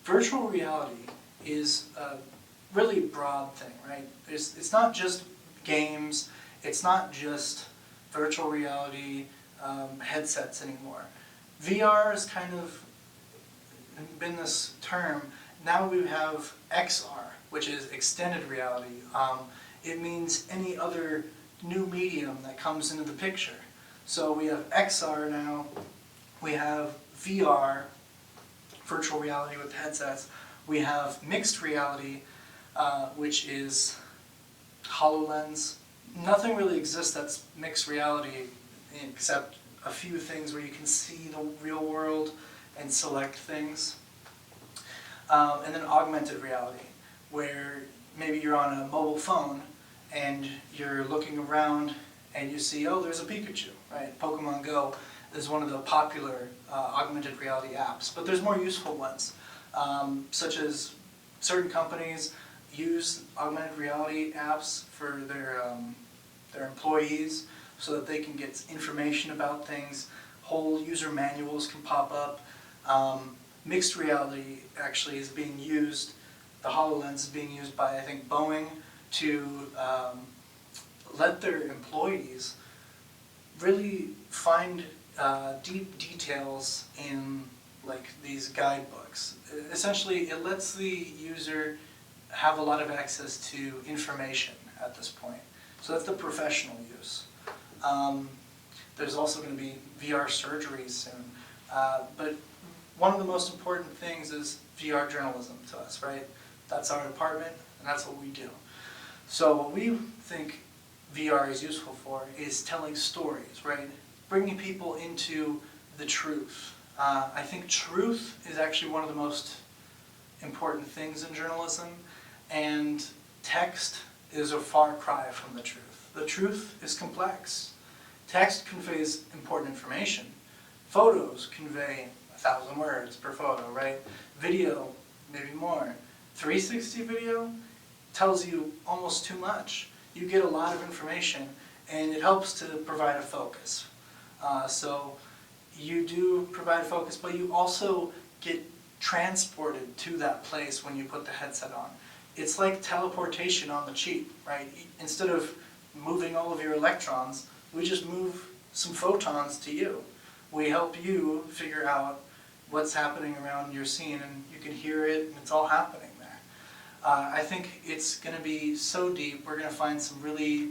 virtual reality is a really broad thing, right? It's not just games, it's not just virtual reality headsets anymore. VR has kind of been this term. Now we have XR, which is extended reality. It means any other new medium that comes into the picture. So we have XR now, we have VR, virtual reality with headsets, we have mixed reality, which is HoloLens. Nothing really exists that's mixed reality except a few things where you can see the real world and select things. And then augmented reality, where maybe you're on a mobile phone and you're looking around and you see, oh, there's a Pikachu, right? Pokemon Go is one of the popular augmented reality apps, but there's more useful ones, such as certain companies use augmented reality apps for their employees so that they can get information about things. Whole user manuals can pop up. Mixed reality actually is being used, the HoloLens is being used by, I think, Boeing to let their employees really find deep details in like these guidebooks. Essentially, it lets the user have a lot of access to information at this point. So that's the professional use. There's also going to be VR surgeries soon. But one of the most important things is VR journalism to us, right? That's our department, and that's what we do. So what we think VR is useful for is telling stories, right? Bringing people into the truth. I think truth is actually one of the most important things in journalism, and text is a far cry from the truth. The truth is complex. Text conveys important information. Photos convey 1,000 words per photo, right? Video, maybe more. 360 video tells you almost too much. You get a lot of information, and it helps to provide a focus. So you do provide focus, but you also get transported to that place when you put the headset on. It's like teleportation on the cheap, right? Instead of moving all of your electrons, we just move some photons to you. We help you figure out what's happening around your scene, and you can hear it, and it's all happening there. I think it's going to be so deep. We're going to find some really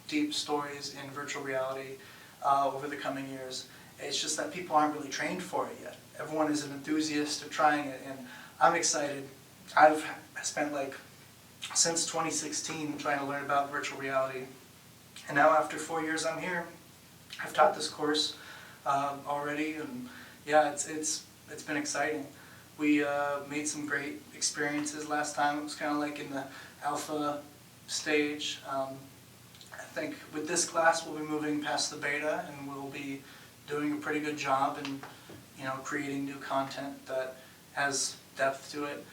deep stories in virtual reality over the coming years. It's just that people aren't really trained for it yet. Everyone is an enthusiast of trying it, and I'm excited. I've spent since 2016 trying to learn about virtual reality, and now after 4 years I'm here. I've taught this course already, and yeah, it's been exciting. We made some great experiences last time. It was kind of like in the alpha stage. I think with this class we'll be moving past the beta, and we'll be doing a pretty good job in creating new content that has depth to it.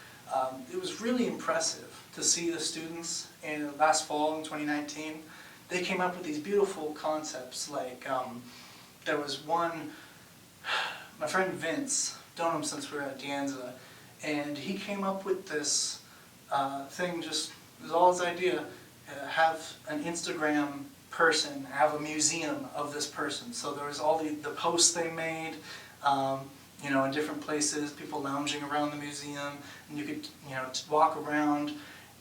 It was really impressive to see the students in last fall in 2019. They came up with these beautiful concepts, like there was one, my friend Vince, known him since we were at De Anza, and he came up with this thing, just, it was all his idea, have an Instagram person, have a museum of this person. So there was all the posts they made, in different places, people lounging around the museum, and you could, walk around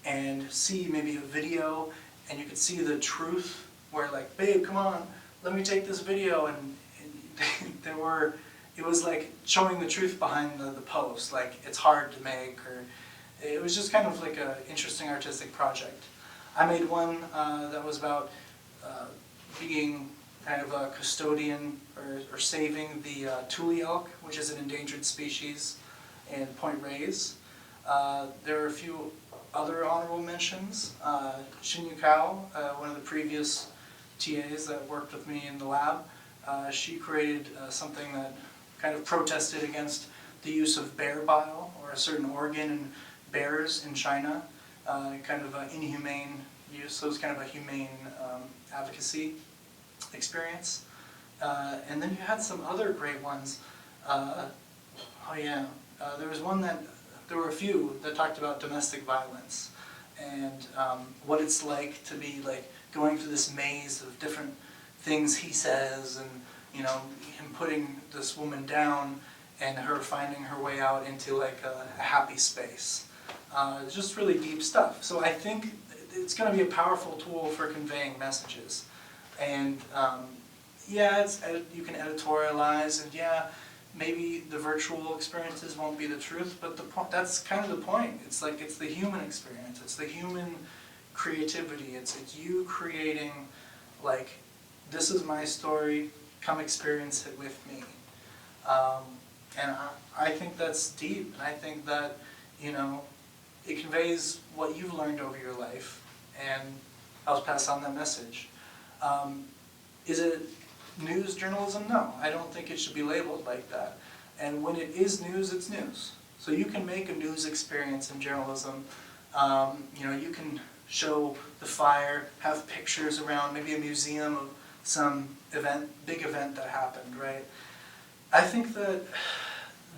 and see maybe a video, and you could see the truth, where like, babe, come on, let me take this video, and it was like showing the truth behind the post, like it's hard to make, or it was just kind of like an interesting artistic project. I made one that was about being kind of a custodian or saving the Tule elk, which is an endangered species in Point Reyes. There are a few other honorable mentions. Shin Yukao, one of the previous TAs that worked with me in the lab, she created something that kind of protested against the use of bear bile, or a certain organ in bears in China, kind of an inhumane use, so it was kind of a humane advocacy experience. And then you had some other great ones. There was one that there were a few that talked about domestic violence and what it's like to be like going through this maze of different things he says, and him putting this woman down and her finding her way out into like a happy space. It's just really deep stuff. So I think it's going to be a powerful tool for conveying messages. And yeah, you can editorialize, and yeah, maybe the virtual experiences won't be the truth, but that's kind of the point. It's like, it's the human experience. It's the human creativity. It's you creating, like, this is my story, come experience it with me. And I think that's deep, and I think that, it conveys what you've learned over your life, and I'll pass on that message. Is it news journalism? No, I don't think it should be labeled like that. And when it is news, it's news. So you can make a news experience in journalism. You can show the fire, have pictures around, maybe a museum of some big event that happened, right? I think that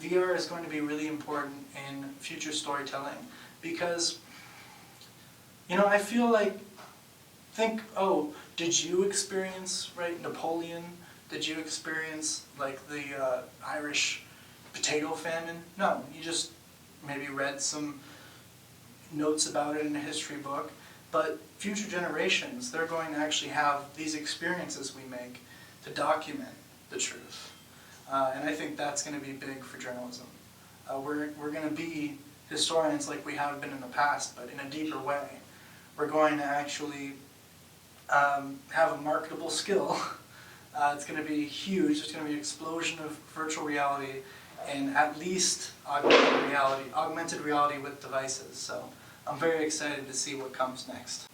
VR is going to be really important in future storytelling because, I feel like, oh, did you experience, right, Napoleon? Did you experience, like, the Irish potato famine? No, you just maybe read some notes about it in a history book. But future generations, they're going to actually have these experiences we make to document the truth. And I think that's going to be big for journalism. We're going to be historians like we have been in the past, but in a deeper way. We're going to actually have a marketable skill. It's going to be huge. There's going to be an explosion of virtual reality and at least augmented reality with devices. So I'm very excited to see what comes next.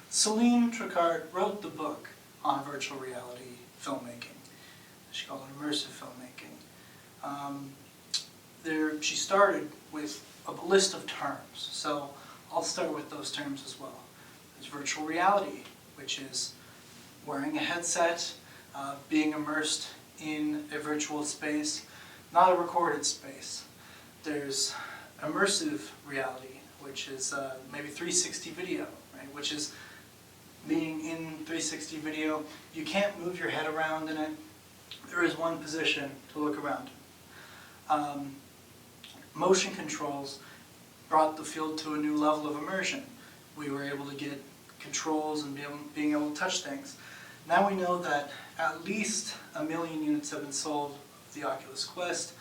Celine Tricard wrote the book on virtual reality filmmaking. She called it immersive filmmaking. She started with a list of terms, so I'll start with those terms as well. There's virtual reality, which is wearing a headset, being immersed in a virtual space, not a recorded space. There's immersive reality, which is maybe 360 video, right? Which is being in 360 video. You can't move your head around in it. There is one position to look around. Motion controls brought the field to a new level of immersion. We were able to get controls and being able to touch things. Now we know that at least 1 million units have been sold of the Oculus Quest.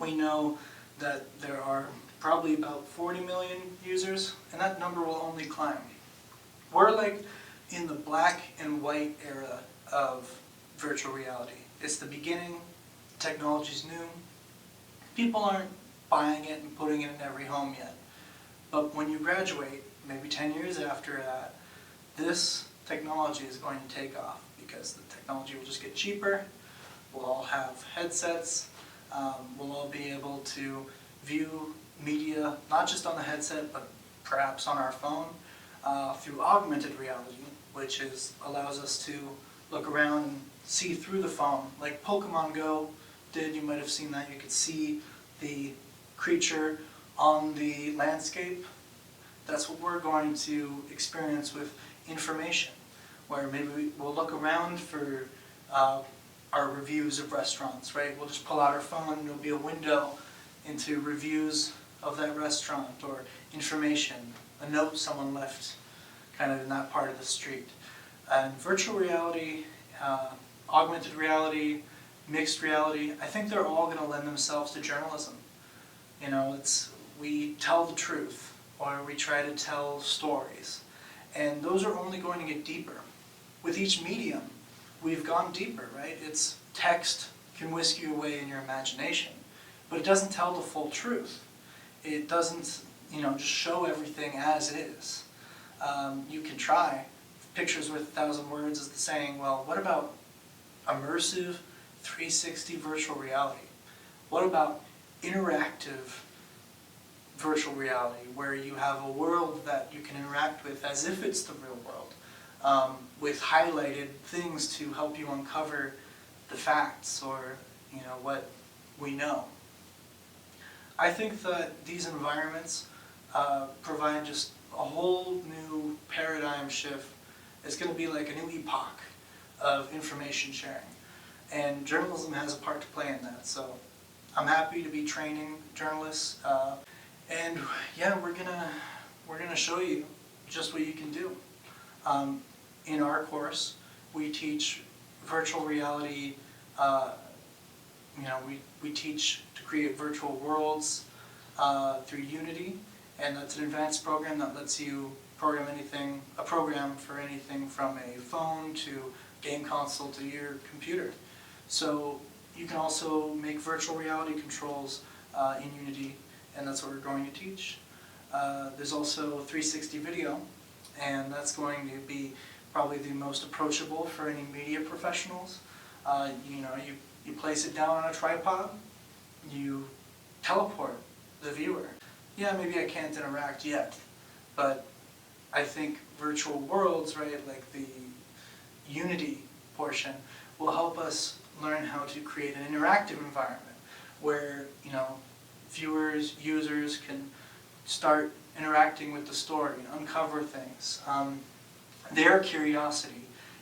We know that there are probably about 40 million users, and that number will only climb. We're like in the black and white era of virtual reality. It's the beginning, technology's new. People aren't buying it and putting it in every home yet. But when you graduate, maybe 10 years after that, this technology is going to take off because the technology will just get cheaper. We'll all have headsets. We'll all be able to view media, not just on the headset, but perhaps on our phone, through augmented reality, which allows us to look around and see through the phone. Like Pokemon Go did, you might have seen that. You could see the creature on the landscape. That's what we're going to experience with information, where maybe we'll look around for our reviews of restaurants, right? We'll just pull out our phone and there'll be a window into reviews of that restaurant or information, a note someone left kind of in that part of the street. And virtual reality, augmented reality, mixed reality, I think they're all going to lend themselves to journalism. We tell the truth, or we try to tell stories, and those are only going to get deeper. With each medium, we've gone deeper, right? It's text can whisk you away in your imagination, but it doesn't tell the full truth. It doesn't, just show everything as it is. You can try. Pictures with 1,000 words is the saying. Well, what about immersive 360 virtual reality? What about interactive virtual reality, where you have a world that you can interact with as if it's the real world, with highlighted things to help you uncover the facts or what we know. I think that these environments provide just a whole new paradigm shift. It's going to be like a new epoch of information sharing. And journalism has a part to play in that. So I'm happy to be training journalists. And yeah, we're gonna show you just what you can do. In our course, we teach virtual reality. We teach to create virtual worlds through Unity, and that's an advanced program that lets you program anything, a program for anything from a phone to game console to your computer. So you can also make virtual reality controls in Unity, and that's what we're going to teach. There's also 360 video, and that's going to be probably the most approachable for any media professionals. You place it down on a tripod, you teleport the viewer. Yeah, maybe I can't interact yet, but I think virtual worlds, right, like the Unity portion, will help us learn how to create an interactive environment where, viewers, users can start interacting with the story, uncover things. Their curiosity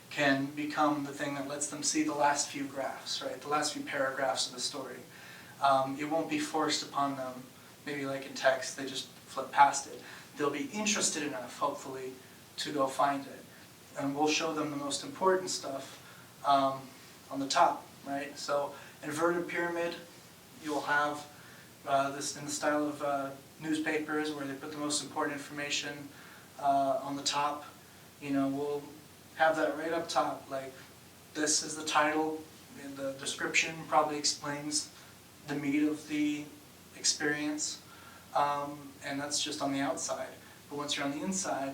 can become the thing that lets them see the last few graphs, right? The last few paragraphs of the story. It won't be forced upon them, maybe like in text, they just flip past it. They'll be interested enough, hopefully, to go find it. And we'll show them the most important stuff on the top, right? So inverted pyramid, you'll have this in the style of newspapers where they put the most important information on the top. We'll have that right up top, like this is the title, and the description probably explains the meat of the experience, and that's just on the outside. But once you're on the inside,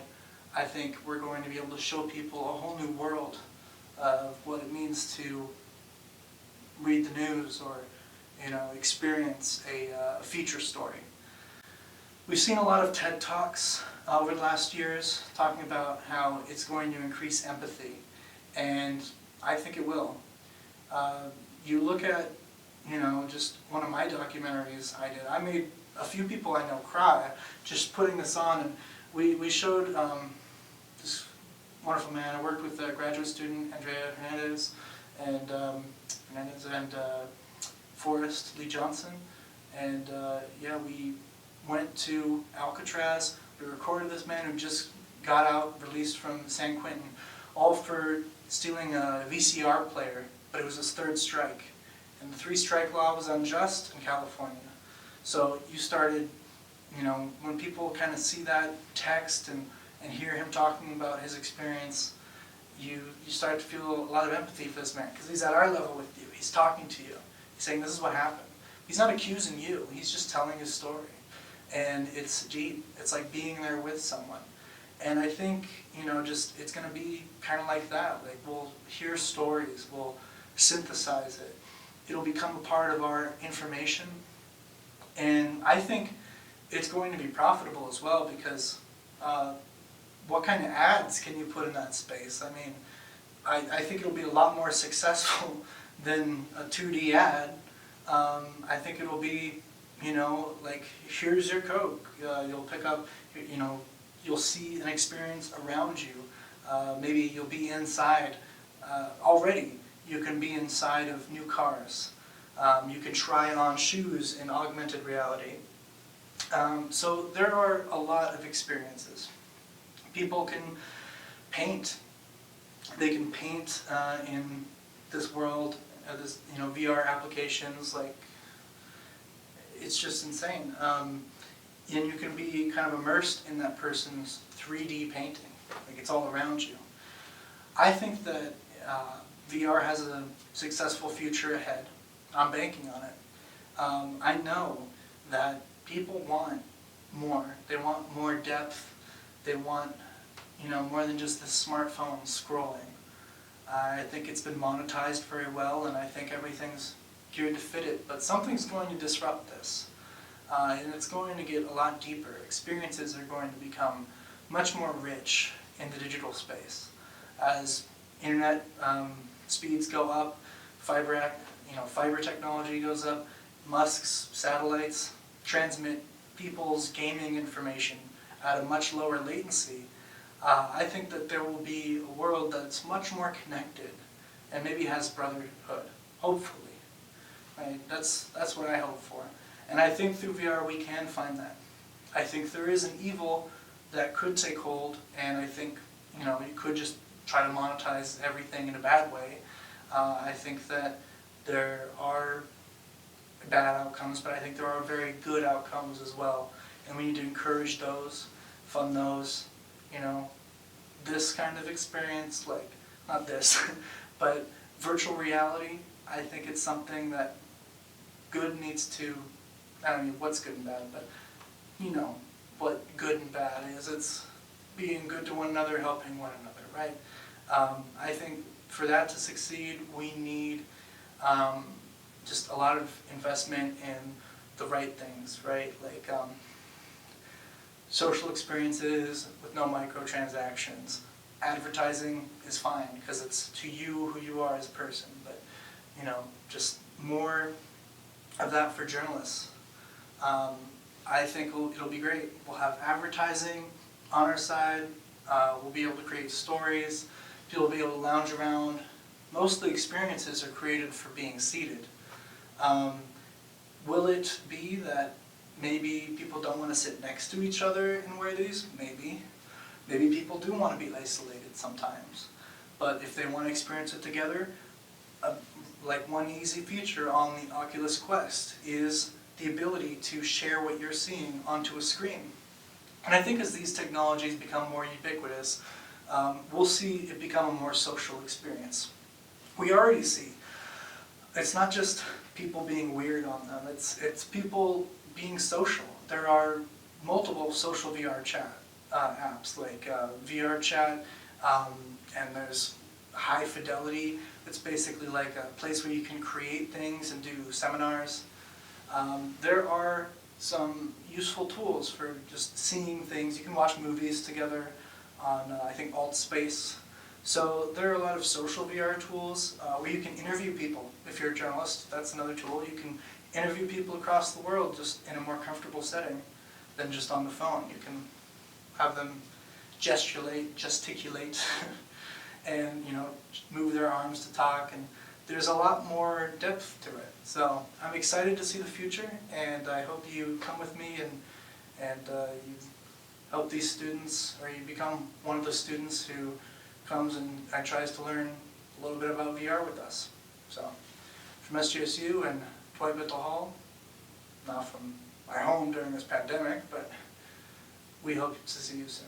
I think we're going to be able to show people a whole new world of what it means to read the news or experience a feature story. We've seen a lot of TED Talks over the last years talking about how it's going to increase empathy, and I think it will. You look at, just one of my documentaries I did. I made a few people I know cry just putting this on, and we showed this wonderful man. I worked with a graduate student, Andrea Hernandez, and Forrest Lee Johnson, and we went to Alcatraz. We recorded this man who just got out, released from San Quentin, all for stealing a VCR player, but it was his third strike. And the three-strike law was unjust in California. So you started, when people kind of see that text and hear him talking about his experience, you start to feel a lot of empathy for this man, because he's at our level with you. He's talking to you. He's saying, this is what happened. He's not accusing you. He's just telling his story. And it's deep. It's like being there with someone. And I think, it's going to be kind of like that. Like, we'll hear stories. We'll synthesize it. It'll become a part of our information. And I think it's going to be profitable as well, because what kind of ads can you put in that space? I mean, I think it'll be a lot more successful than a 2D ad. I think it'll be, like, here's your Coke. You'll pick up, you'll see an experience around you. Maybe you'll be inside. Already, you can be inside of new cars. You can try on shoes in augmented reality. So there are a lot of experiences. People can paint. They can paint in this world, VR applications. Like, it's just insane. And you can be kind of immersed in that person's 3D painting. Like, it's all around you. I think that VR has a successful future ahead. I'm banking on it. I know that people want more. They want more depth. They want, more than just this smartphone scrolling. I think it's been monetized very well, and I think everything's geared to fit it. But something's going to disrupt this, and it's going to get a lot deeper. Experiences are going to become much more rich in the digital space as internet speeds go up, fiber technology goes up, Musk's satellites, transmit people's gaming information at a much lower latency, I think that there will be a world that's much more connected and maybe has brotherhood, hopefully. Right? That's what I hope for. And I think through VR we can find that. I think there is an evil that could take hold, and I think, you could just try to monetize everything in a bad way. I think that there are bad outcomes, but I think there are very good outcomes as well. And we need to encourage those, fund those, this kind of experience, like, not this, but virtual reality, I think it's something that good needs to, I don't know what's good and bad, but what good and bad is. It's being good to one another, helping one another, right? I think for that to succeed, we need just a lot of investment in the right things, right? Like social experiences with no microtransactions. Advertising is fine because it's to you who you are as a person, but just more of that for journalists. I think it'll be great. We'll have advertising on our side. We'll be able to create stories. People will be able to lounge around. Most of the experiences are created for being seated. Will it be that maybe people don't want to sit next to each other and wear these? Maybe. Maybe people do want to be isolated sometimes. But if they want to experience it together, like one easy feature on the Oculus Quest is the ability to share what you're seeing onto a screen. And I think as these technologies become more ubiquitous, we'll see it become a more social experience. We already see. It's not just people being weird on them, it's people being social. There are multiple social VR chat apps, like VR chat, and there's High Fidelity. It's basically like a place where you can create things and do seminars. There are some useful tools for just seeing things. You can watch movies together on, I think, AltSpace. So there are a lot of social VR tools where you can interview people. If you're a journalist, that's another tool. You can interview people across the world just in a more comfortable setting than just on the phone. You can have them gesticulate, and move their arms to talk, and there's a lot more depth to it. So I'm excited to see the future, and I hope you come with me and you help these students, or you become one of the students who comes and tries to learn a little bit about VR with us. So from SJSU and Dwight Bittle Hall, not from our home during this pandemic, but we hope to see you soon.